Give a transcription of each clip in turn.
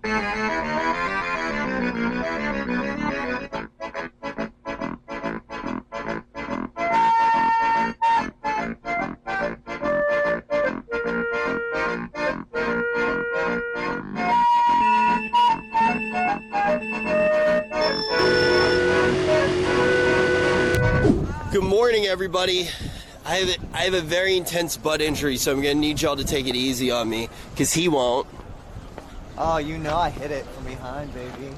Good morning, everybody. I have a very intense butt injury, so I'm gonna need y'all to take it easy on me, cause he won't. Oh, you know I hit it from behind, baby.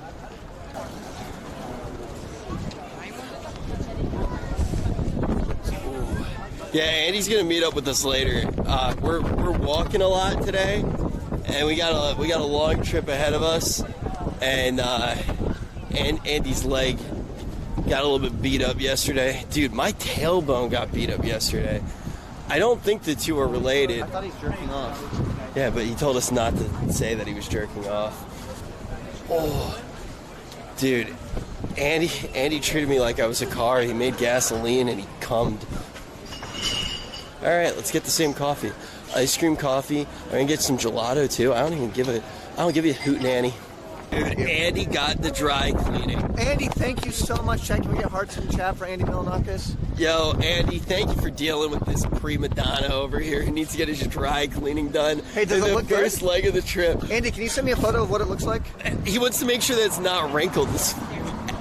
Ooh. Yeah, Andy's gonna meet up with us later. We're walking a lot today, and we got a long trip ahead of us, and Andy's leg got a little bit beat up yesterday. Dude, my tailbone got beat up yesterday. I don't think the two are related. I thought he's jerking off. Yeah, but he told us not to say that he was jerking off. Oh, dude, Andy treated me like I was a car. He made gasoline and he cummed. All right, let's get the same coffee. Ice cream coffee. I'm gonna get some gelato too. I don't give you a hoot nanny. Dude, Andy got the dry cleaning. Andy, thank you so much. Chat, can we get hearts in the chat for Andy Milanakis? Yo, Andy, thank you for dealing with this prima donna over here who needs to get his dry cleaning done. Hey, does it look good? The first leg of the trip. Andy, can you send me a photo of what it looks like? He wants to make sure that it's not wrinkled. This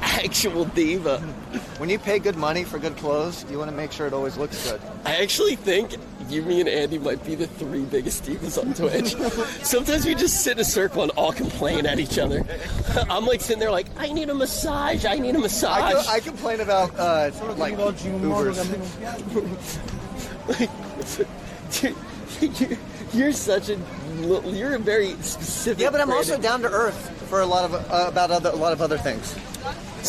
actual diva. When you pay good money for good clothes, you want to make sure it always looks good. I actually think you, me, and Andy might be the three biggest divas on Twitch. Sometimes we just sit in a circle and all complain at each other. I'm like sitting there like, I need a massage, I need a massage. I complain about, like, Ubers. You're a very specific. Yeah, but I'm also down to earth for a lot of other things.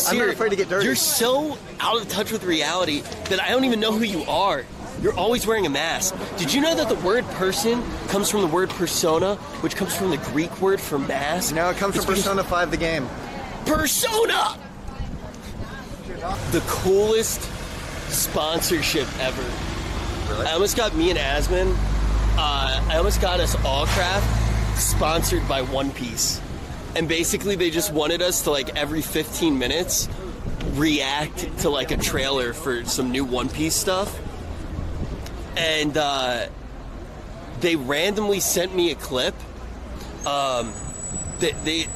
I'm not afraid to get dirty. You're so out of touch with reality that I don't even know who you are. You're always wearing a mask. Did you know that the word person comes from the word persona, which comes from the Greek word for mask? No, it comes from Persona 5, the game. Persona! The coolest sponsorship ever. Really? I almost got me and Asman, I almost got us Allcraft sponsored by One Piece. And basically they just wanted us to, like, every 15 minutes react to, like, a trailer for some new One Piece stuff. And they randomly sent me a clip. They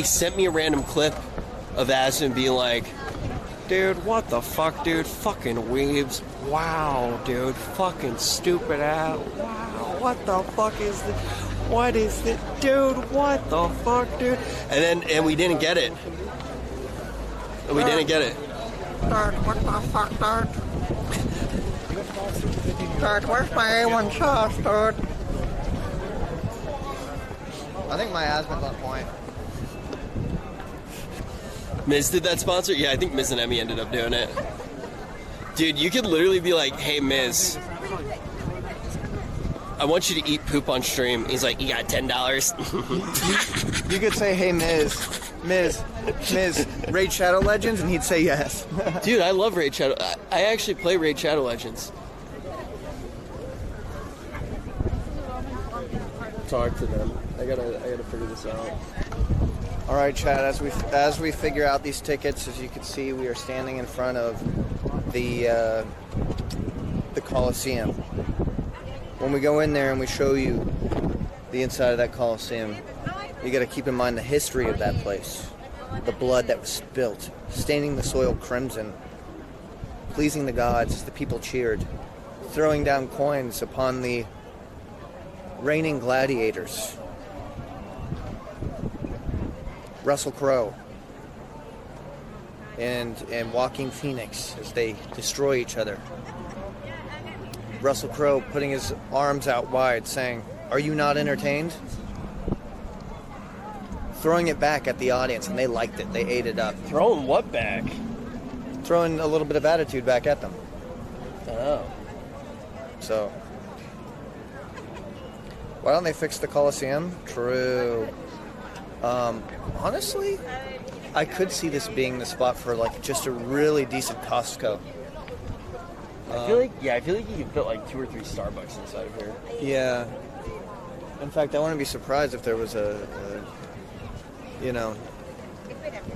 sent me a random clip of Aston being like, dude, what the fuck, dude? Fucking weebs. Wow, dude. Fucking stupid ass. Wow, what the fuck is this? What is it? Dude, what the fuck, dude? And we didn't get it. We didn't get it. Dude, what the fuck, dude? Dude, where's my A1 sauce, dude? I think my asthma's on point. Miz did that sponsor? Yeah, I think Miz and Emmy ended up doing it. Dude, you could literally be like, hey, Miz, I want you to eat poop on stream. He's like, you got $10. You could say, hey, Miz, Raid Shadow Legends, and he'd say yes. Dude, I love Raid Shadow. I actually play Raid Shadow Legends. Talk to them. I gotta figure this out. All right, Chad. As we figure out these tickets, as you can see, we are standing in front of the Colosseum. When we go in there and we show you the inside of that Colosseum, you got to keep in mind the history of that place, the blood that was spilt, staining the soil crimson, pleasing the gods as the people cheered, throwing down coins upon the reigning gladiators. Russell Crowe and Joaquin Phoenix as they destroy each other. Russell Crowe putting his arms out wide saying, "Are you not entertained?" Throwing it back at the audience, and they liked it. They ate it up. Throwing what back? Throwing a little bit of attitude back at them. Oh. So, why don't they fix the Colosseum? True. Honestly, I could see this being the spot for like just a really decent Costco. I feel like you could fit like 2 or 3 Starbucks inside of here. Yeah. In fact, I wouldn't be surprised if there was a you know,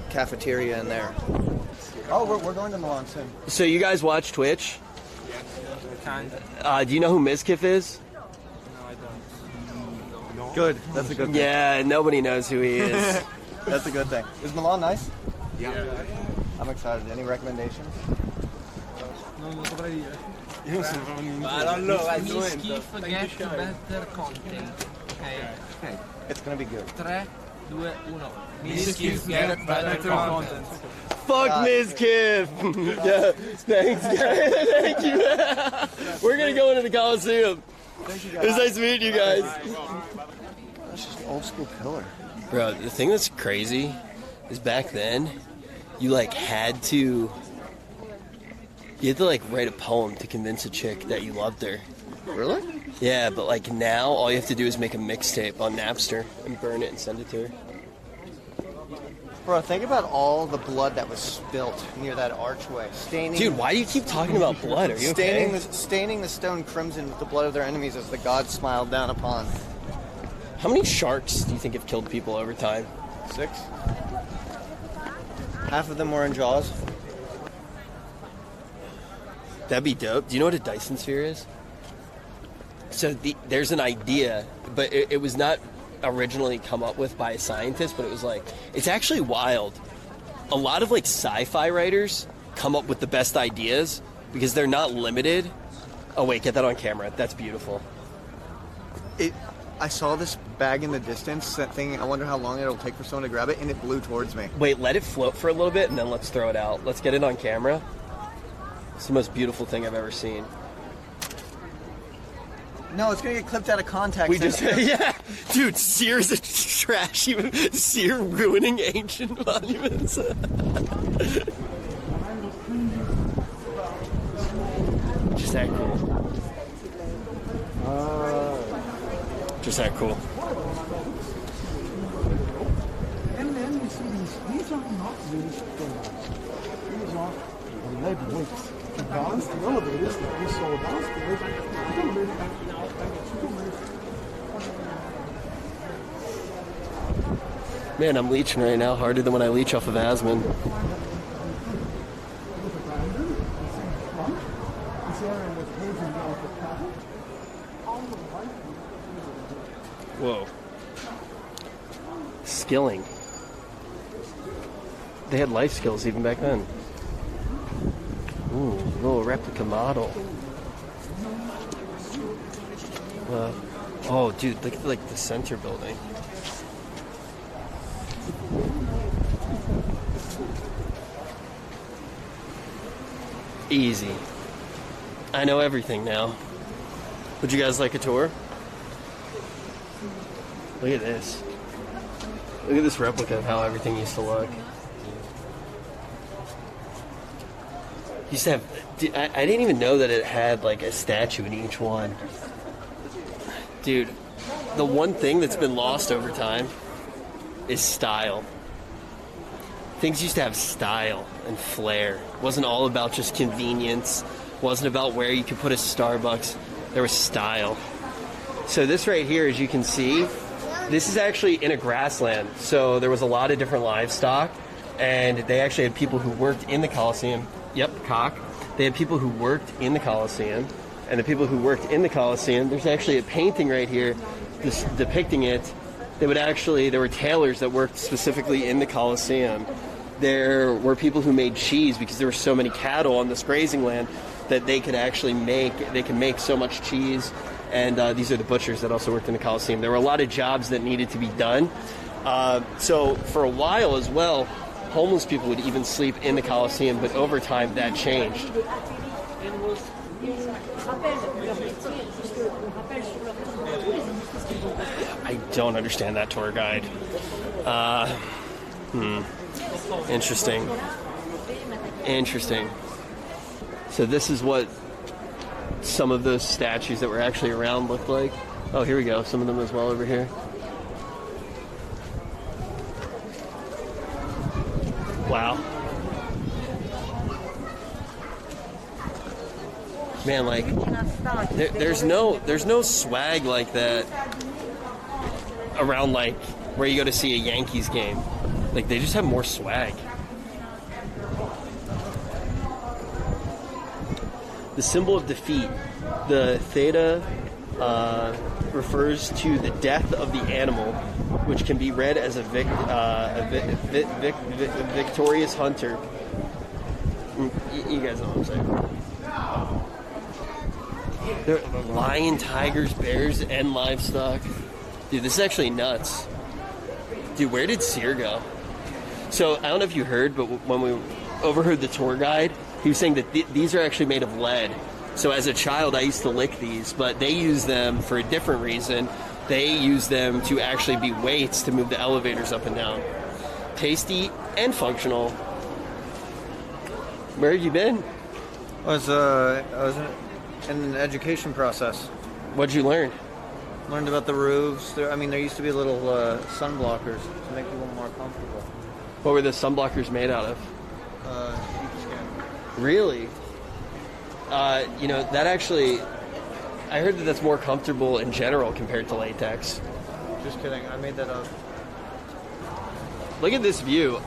cafeteria in there. Oh, we're going to Milan soon. So you guys watch Twitch? Kind. Do you know who Mizkif is? No, I don't. Good. That's a good thing. Yeah, nobody knows who he is. That's a good thing. Is Milan nice? Yeah. I'm excited. Any recommendations? Non lo saprei dire. I don't know, I do it. Get better content. Okay. It's gonna be good. 3, 2, 1. Miskif, get better content. Fuck Mizkif! Yeah, thanks, guys. Thank you. We're gonna go into the Colosseum. It was nice meeting you guys. That's just an old school pillar. Bro, the thing that's crazy is back then, you like had to like write a poem to convince a chick that you loved her. Really? Yeah, but like now, all you have to do is make a mixtape on Napster and burn it and send it to her. Bro, think about all the blood that was spilt near that archway. Staining, Dude, why do you keep talking about blood? Are you okay? staining the stone crimson with the blood of their enemies as the gods smiled down upon. How many sharks do you think have killed people over time? 6. Half of them were in Jaws. That'd be dope. Do you know what a Dyson sphere is? So there's an idea, but it was not originally come up with by a scientist, but it was like, it's actually wild. A lot of like sci-fi writers come up with the best ideas because they're not limited. Oh wait, get that on camera. That's beautiful. I saw this bag in the distance, that thing, I wonder how long it'll take for someone to grab it, and it blew towards me. Wait, let it float for a little bit and then let's throw it out. Let's get it on camera. It's the most beautiful thing I've ever seen. No, it's gonna get clipped out of context. We just, yeah, dude, Sears is trash. Even Sear ruining ancient monuments. Just that cool. Just that cool. And then you see these are not really stones. These are lead weights. Advanced elevators that we saw downstairs. Man, I'm leeching right now harder than when I leech off of Asman. Whoa. Skilling. They had life skills even back then. Ooh, little replica model. Oh, dude, look at like the center building. Easy. I know everything now. Would you guys like a tour? Look at this. Look at this replica of how everything used to look. Used to have, I didn't even know that it had like a statue in each one. Dude, the one thing that's been lost over time is style. Things used to have style and flair. It wasn't all about just convenience. It wasn't about where you could put a Starbucks. There was style. So this right here, as you can see, this is actually in a grassland. So there was a lot of different livestock, and they actually had people who worked in the Colosseum. Yep, cock. They had people who worked in the Colosseum, and the people who worked in the Colosseum, there's actually a painting right here depicting it. There were tailors that worked specifically in the Colosseum. There were people who made cheese because there were so many cattle on this grazing land that they could make so much cheese. And these are the butchers that also worked in the Colosseum. There were a lot of jobs that needed to be done. So for a while as well, homeless people would even sleep in the Colosseum, but over time that changed. I don't understand that tour guide. Interesting. So this is what some of those statues that were actually around looked like. Oh, here we go. Some of them as well over here. Wow. Man, like, there's no swag like that around, like, where you go to see a Yankees game. Like, they just have more swag. The symbol of defeat, the theta, refers to the death of the animal, which can be read as a victorious hunter. You guys know what I'm saying. There are lion, tigers, bears, and livestock. Dude, this is actually nuts. Dude, where did Sear go? So, I don't know if you heard, but when we overheard the tour guide, he was saying that these are actually made of lead. So as a child, I used to lick these, but they use them for a different reason. They use them to actually be weights to move the elevators up and down. Tasty and functional. Where have you been? I was in an education process. What'd you learn? Learned about the roofs. There used to be little sun blockers to make people more comfortable. What were the sunblockers made out of? Sheepskin. Really? That actually, I heard that that's more comfortable in general compared to latex. Just kidding. I made that up. Look at this view.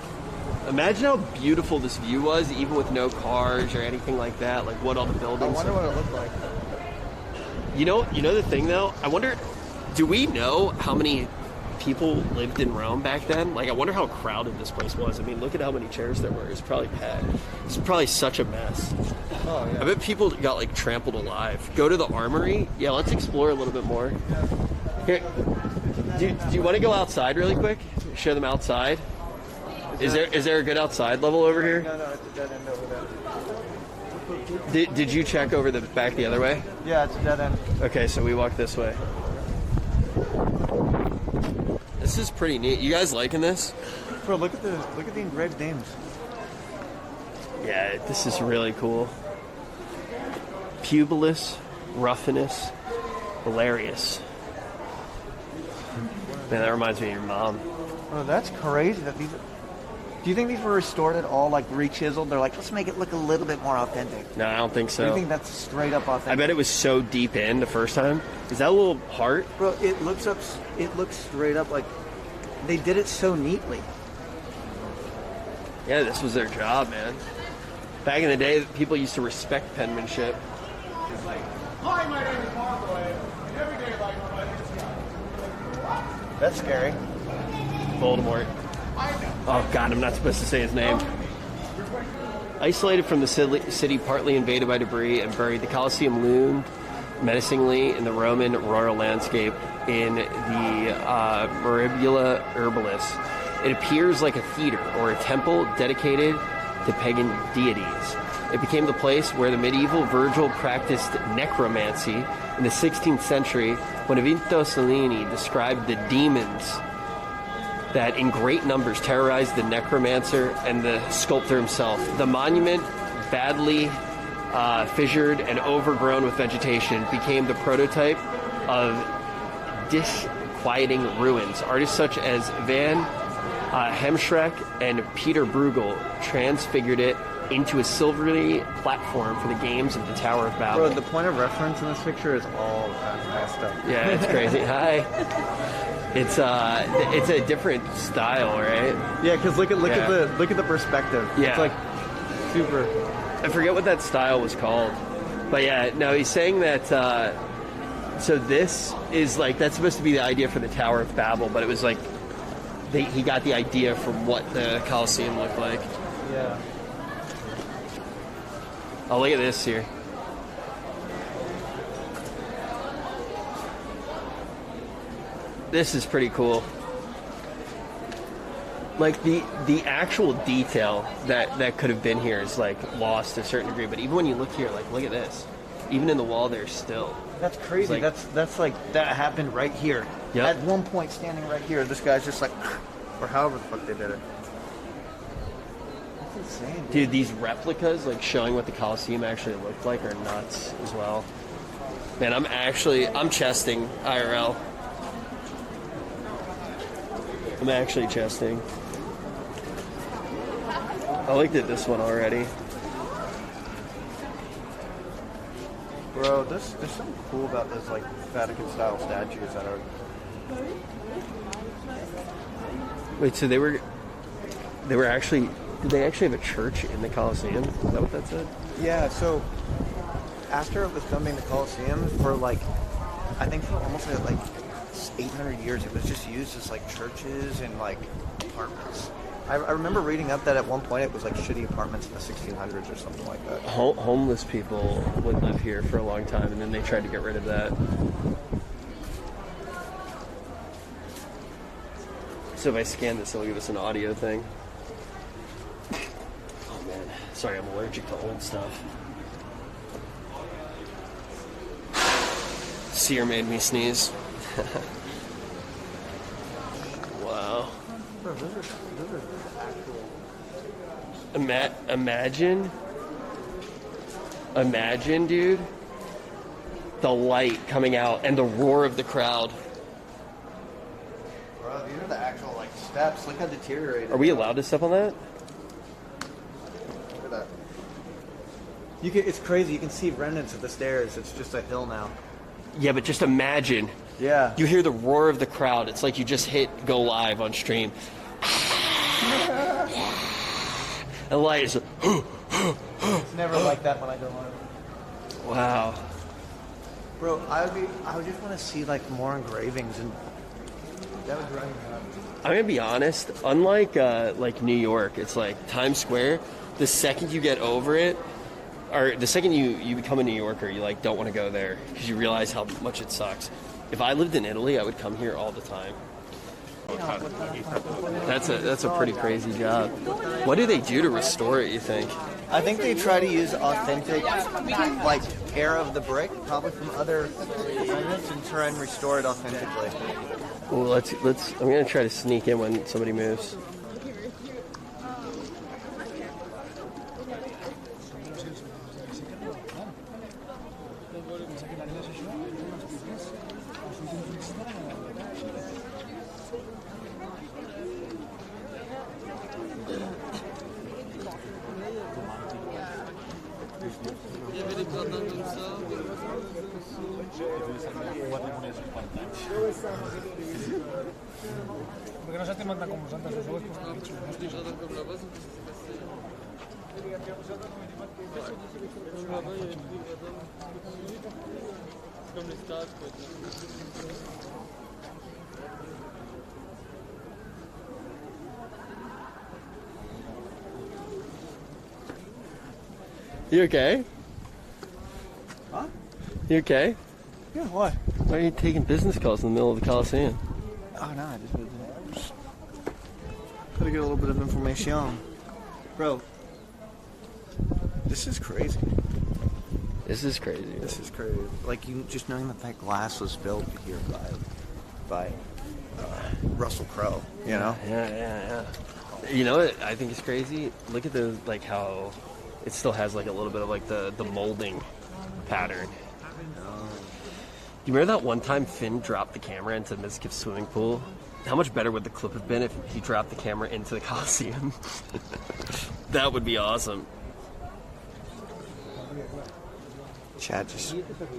Imagine how beautiful this view was, even with no cars or anything like that. Like what all the I buildings. wonder what it looked like. You know the thing though. I wonder, do we know how many people lived in Rome back then? Like, I wonder how crowded this place was. I mean, look at how many chairs there were. It's probably packed. It's probably such a mess. Oh yeah. I bet people got like trampled alive. Go to the armory. Yeah, let's explore a little bit more. Here, do you want to go outside really quick? Show them outside. Is there a good outside level over here? No, it's a dead end over there. Did you check over the back the other way? Yeah, it's a dead end. Okay, so we walk this way. This is pretty neat. You guys liking this? Bro, look at the engraved names. Yeah, this is really cool. Publius Ruffinus Valerius. Man, that reminds me of your mom. Bro, that's crazy that these. Do you think these were restored at all, like re-chiseled? They're like, let's make it look a little bit more authentic. No, I don't think Do so. you think that's straight up authentic? I bet it was so deep in the first time. Is that a little heart? Bro, it looks straight up like they did it so neatly. Yeah, this was their job, man. Back in the day, people used to respect penmanship. Hi, my name is Marco, and every day like That's scary. Voldemort. Oh god, I'm not supposed to say his name. Isolated from the city, partly invaded by debris and buried, the Colosseum loomed menacingly in the Roman rural landscape in the Maribula Herbalis. It appears like a theater or a temple dedicated to pagan deities. It became the place where the medieval Virgil practiced necromancy in the 16th century when Vinto Cellini described the demons that in great numbers terrorized the necromancer and the sculptor himself. The monument, badly fissured and overgrown with vegetation, became the prototype of disquieting ruins. Artists such as Van Hemschreck and Peter Bruegel transfigured it into a silvery platform for the games of the Tower of Babel. Bro, the point of reference in this picture is all messed up. Yeah, it's crazy. Hi. It's a different style, right? Yeah, because look at the perspective. Yeah. It's like super. I forget what that style was called, but yeah, no, he's saying that. So this is like that's supposed to be the idea for the Tower of Babel, but it was like he got the idea from what the Colosseum looked like. Yeah. Oh, look at this here. This is pretty cool. Like the actual detail that could have been here is like lost to a certain degree. But even when you look here, like look at this. Even in the wall, there's still. That's crazy. Like, that's like that happened right here. Yep. At one point, standing right here, this guy's just like, or however the fuck they did it. That's insane, Dude, these replicas, like showing what the Colosseum actually looked like, are nuts as well. Man, I'm chesting IRL. I'm actually chesting. I looked at this one already. Bro, there's something cool about those like Vatican style statues that are Wait, so they were actually, did they actually have a church in the Colosseum? Is that what that said? Yeah, so after it was done being the Colosseum, for like, I think for almost like 800 years, it was just used as like churches and like apartments. I remember reading up that at one point it was like shitty apartments in the 1600s or something like that. Homeless people would live here for a long time, and then they tried to get rid of that. So if I scan this, it'll give us an audio thing. Oh man, sorry, I'm allergic to old stuff. Sear made me sneeze. Wow. Imagine, dude, the light coming out and the roar of the crowd. Bro, these are the actual like steps. Look how deteriorated. Are we allowed to step on that? Look at that. It's crazy. You can see remnants of the stairs. It's just a hill now. Yeah, but just imagine. Yeah. You hear the roar of the crowd. It's like you just hit go live on stream. The light is. It's never like that when I go on. Wow. Bro, I would just want to see like more engravings, and that would drive me nuts. I'm gonna be honest. Unlike like New York, it's like Times Square. The second you get over it, or the second you become a New Yorker, you like don't want to go there because you realize how much it sucks. If I lived in Italy, I would come here all the time. That's a pretty crazy job. What do they do to restore it, you think? I think they try to use authentic, like, air of the brick, probably from other elements, and try and restore it authentically. Well, let's. I'm gonna try to sneak in when somebody moves. Porque no se te manda como santas los ojos, You okay? Huh? You okay? Yeah, what? Why are you taking business calls in the middle of the Colosseum? Oh, no, I just gotta get a little bit of information. Bro, this is crazy. This is crazy. This is crazy. Like, you just knowing that glass was built here by Russell Crowe, you know? Yeah. You know what I think is crazy? Look at the, like, how it still has, like, a little bit of, like, the molding pattern. You remember that one time Finn dropped the camera into Mizkif's swimming pool? How much better would the clip have been if he dropped the camera into the Colosseum? That would be awesome. Chad, just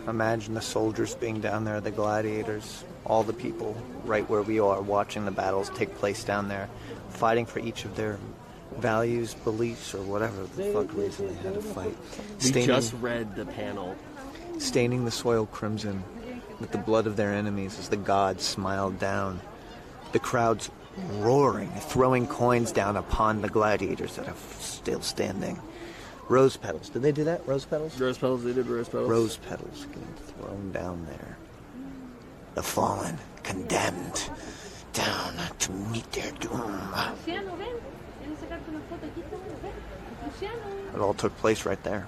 imagine the soldiers being down there, the gladiators, all the people right where we are watching the battles take place down there, fighting for each of their values, beliefs, or whatever the fuck reason they had to fight. We just read the panel. Staining the soil crimson with the blood of their enemies as the gods smiled down. The crowds roaring, throwing coins down upon the gladiators that are still standing. Rose petals. Did they do that? Rose petals? Rose petals, they did rose petals. Rose petals getting thrown down there. The fallen, condemned, down to meet their doom. It all took place right there.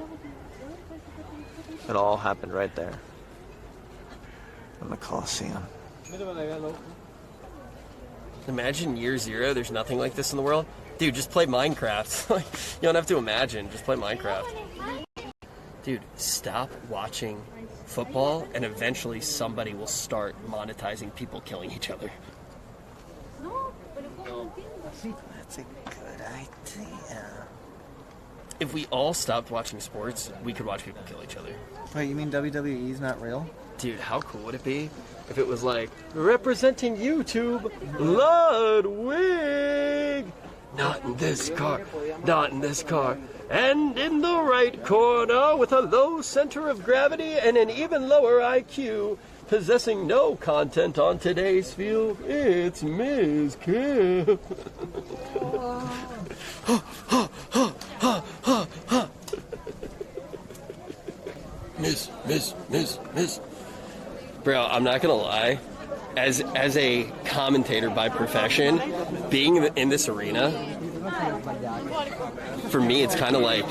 It all happened right there. In the Colosseum. Imagine year zero, there's nothing like this in the world. Dude, just play Minecraft. You don't have to imagine, just play Minecraft. Dude, stop watching football and eventually somebody will start monetizing people killing each other. That's a good idea. if we all stopped watching sports, we could watch people kill each other. Wait, you mean WWE's not real? Dude, how cool would it be if it was like, representing YouTube, Ludwig! Not in this car, not in this car. And in the right corner, with a low center of gravity and an even lower IQ, possessing no content on today's field, it's Ms. Kim. Miss. Bro, I'm not gonna lie. As a commentator by profession, being in this arena, for me, it's kind of like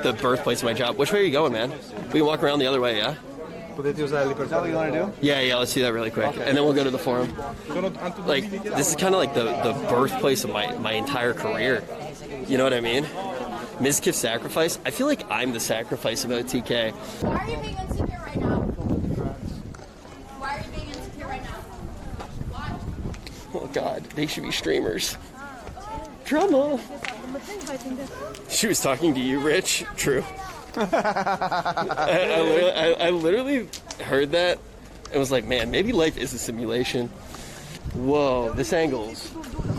the birthplace of my job. Which way are you going, man? We can walk around the other way, yeah? Is that what you want to do? Yeah, let's do that really quick. And then we'll go to the forum. Like, this is kind of like the birthplace of my entire career. You know what I mean? Ms. Kiff's sacrifice. I feel like I'm the sacrifice of OTK. Why are you being insecure right now? Why are you being insecure right now? Why? Oh, God. They should be streamers. Drama. She was talking to you, Rich. True. I literally heard that and was like, man, maybe life is a simulation. Whoa, this angle's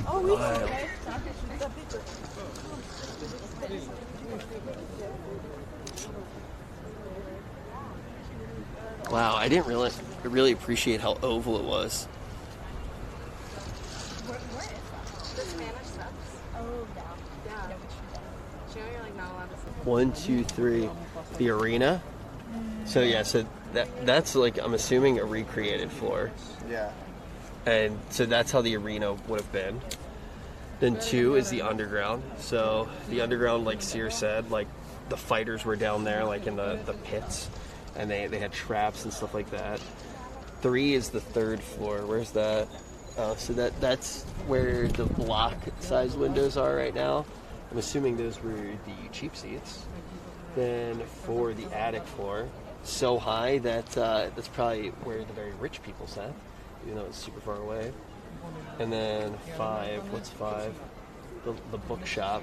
wild. Wow, I didn't really appreciate how oval it was. One, two, three. The arena. So yeah, so that's like, I'm assuming, a recreated floor. Yeah. And so that's how the arena would have been. Then 2 is the underground. So the underground, like Sear said, like the fighters were down there, like in the pits, and they had traps and stuff like that. 3 is the 3rd floor. Where's that? So that's where the block-sized windows are right now. I'm assuming those were the cheap seats. Then 4, the attic floor, so high that that's probably where the very rich people sat, even though it's super far away. And then 5, what's 5? The bookshop.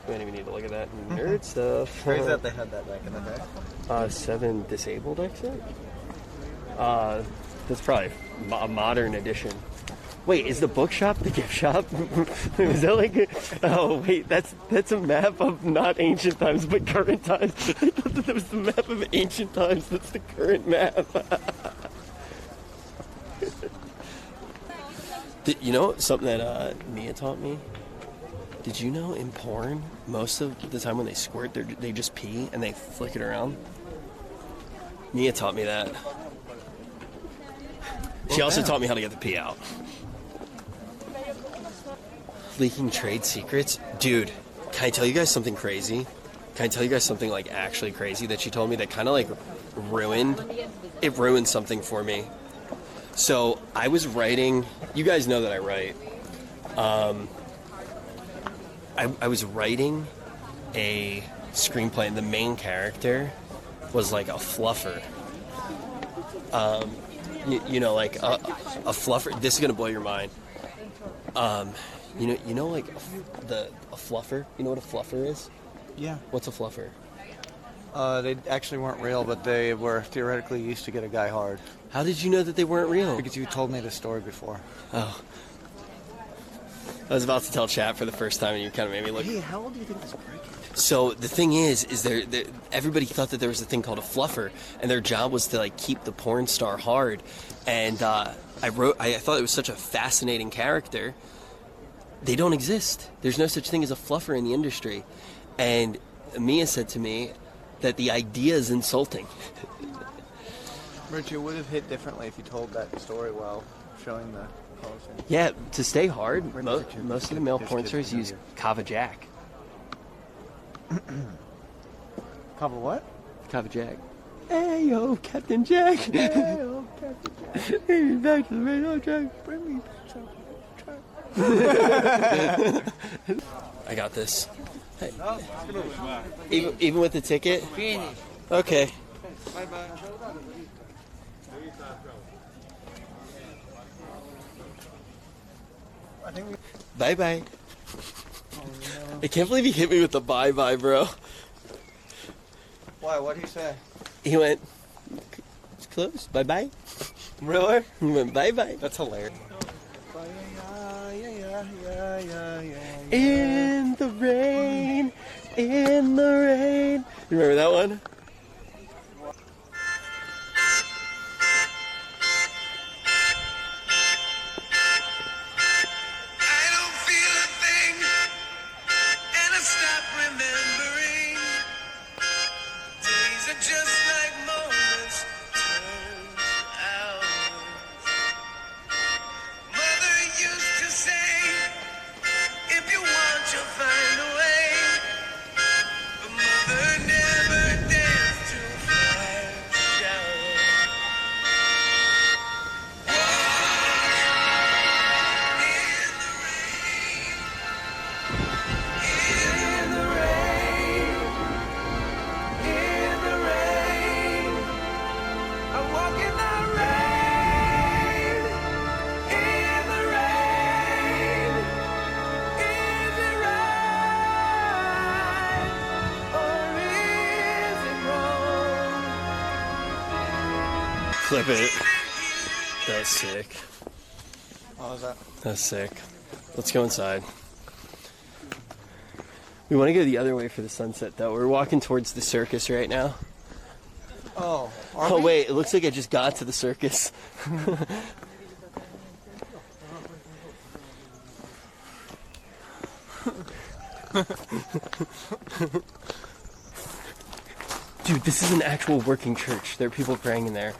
We don't even need to look at that nerd stuff. Where's that they had that back in the day? 7, disabled exit? That's probably a modern edition. Wait, is the bookshop the gift shop? Is that like oh wait, that's a map of not ancient times but current times. I thought that was the map of ancient times. That's the current map. You know something that Mia taught me? Did you know in porn, most of the time when they squirt, they just pee and they flick it around? Mia taught me that. She also taught me how to get the pee out. Leaking trade secrets? Dude, can I tell you guys something crazy? Can I tell you guys something like actually crazy that she told me that kind of like ruined something for me? So I was writing, you guys know that I write. I was writing a screenplay and the main character was like a fluffer. You know, like a fluffer. This is gonna blow your mind. You know, like a fluffer. You know what a fluffer is? Yeah. What's a fluffer? They actually weren't real, but they were theoretically used to get a guy hard. How did you know that they weren't real? Because you told me the story before. Oh. I was about to tell chat for the first time, and you kind of made me look. Hey, how old do you think this break is? So the thing is everybody thought that there was a thing called a fluffer, and their job was to like keep the porn star hard. And I thought it was such a fascinating character. They don't exist. There's no such thing as a fluffer in the industry. And Mia said to me that the idea is insulting. Rich, it would have hit differently if you told that story while showing the Colosseum. Yeah, to stay hard, most of the male porn stars use Kava Jack. Kava what? Kava Jack. Hey yo, Captain Jack. Hey yo, Captain Jack. Hey, back to the radio track. Bring me back to the track. I got this. Hey. Even with the ticket? Okay. Bye-bye. Bye-bye. Oh, no. I can't believe he hit me with the bye-bye, bro. Why? What did he say? He went, it's closed, bye-bye. Really? He went, bye-bye. That's hilarious. In the rain, in the rain. You remember that one? Clip it. That was sick. What was that? That's sick. Let's go inside. We want to go the other way for the sunset, though. We're walking towards the circus right now. Oh. Oh, wait. It looks like I just got to the circus. Dude, this is an actual working church. There are people praying in there.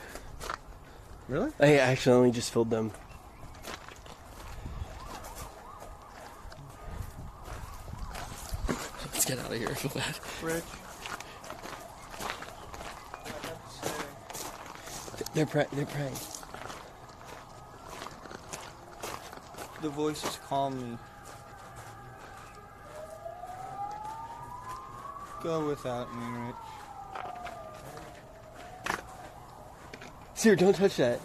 Really? I accidentally just filled them. Let's get out of here. I feel bad. Rich. They're praying. The voices calm me. Go without me, Rich. Sir, don't touch that.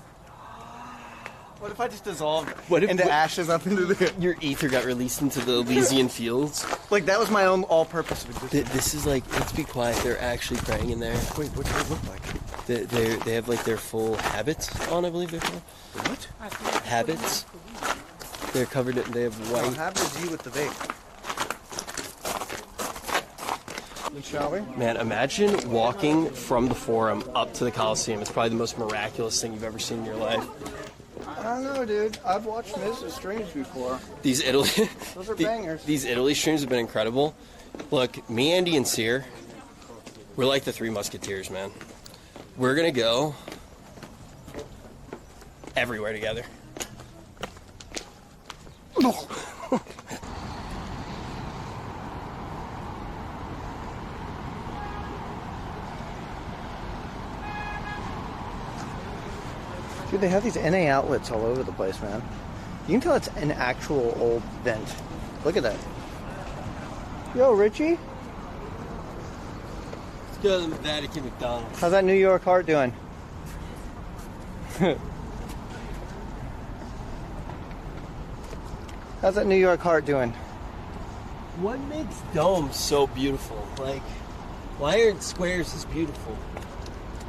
What if I just dissolved What if- into what- ashes up into the... Your ether got released into the Elysian fields. Like, that was my own all-purpose of existence. This is like, let's be quiet. They're actually praying in there. Wait, what do they look like? They have like their full habits on, I believe they're called. What? Habits. They're covered in, they have No, white. have is you with the vape. Shall we? Man, imagine walking from the Forum up to the Colosseum. It's probably the most miraculous thing you've ever seen in your life. I don't know, dude. I've watched Mrs. Strange before. These Italy, Those are bangers. These Italy streams have been incredible. Look, me, Andy, and Sear, we're like the Three Musketeers, man. We're gonna go everywhere together. Dude, they have these NA outlets all over the place, man. You can tell it's an actual old vent. Look at that. Yo, Richie. Let's go to the Vatican McDonalds. How's that New York heart doing? How's that New York heart doing? What makes domes so beautiful? Like, why aren't squares as beautiful?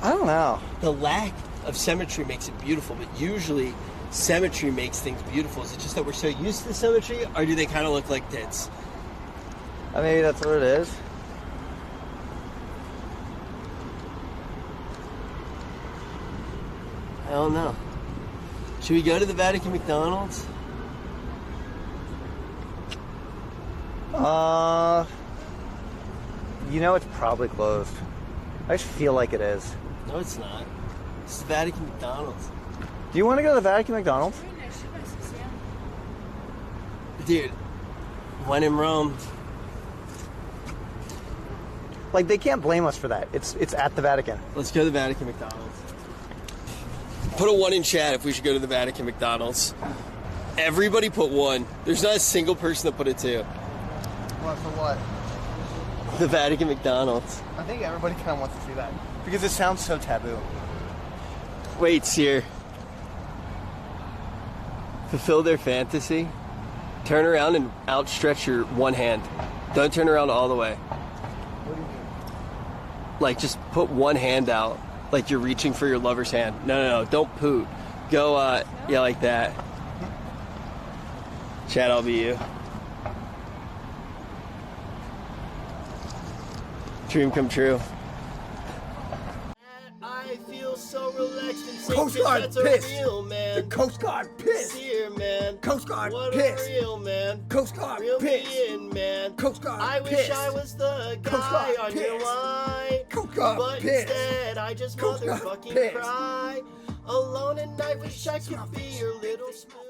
I don't know. The lack of symmetry makes it beautiful, but usually symmetry makes things beautiful. Is it just that we're so used to the symmetry, or do they kind of look like tits? Maybe that's what it is. I don't know. Should we go to the Vatican McDonald's? You know it's probably closed. I just feel like it is. No, it's not. It's the Vatican McDonald's. Do you want to go to the Vatican McDonald's? Dude, when in Rome. Like, they can't blame us for that. It's at the Vatican. Let's go to the Vatican McDonald's. Put a 1 in chat if we should go to the Vatican McDonald's. Everybody put 1. There's not a single person that put a 2. What, for what? The Vatican McDonald's. I think everybody kind of wants to see that. Because it sounds so taboo. Wait, Sear. Fulfill their fantasy. Turn around and outstretch your one hand. Don't turn around all the way. Like, just put one hand out, like you're reaching for your lover's hand. No, don't poot. Go, yeah, like that. Chad, I'll be you. Dream come true. I feel so relaxed and safe. Coast Guard that's pissed. Real, man. The Coast Guard pissed. Here, man. Coast Guard what pissed. Real, man. Coast Guard Reel pissed. me in, man. Coast Guard I pissed. wish I was the Coast guy Guard on your pissed. line. Coast Guard but pissed. instead, I just Coast Guard motherfucking pissed. cry. Alone and I wish I could be your little spoon.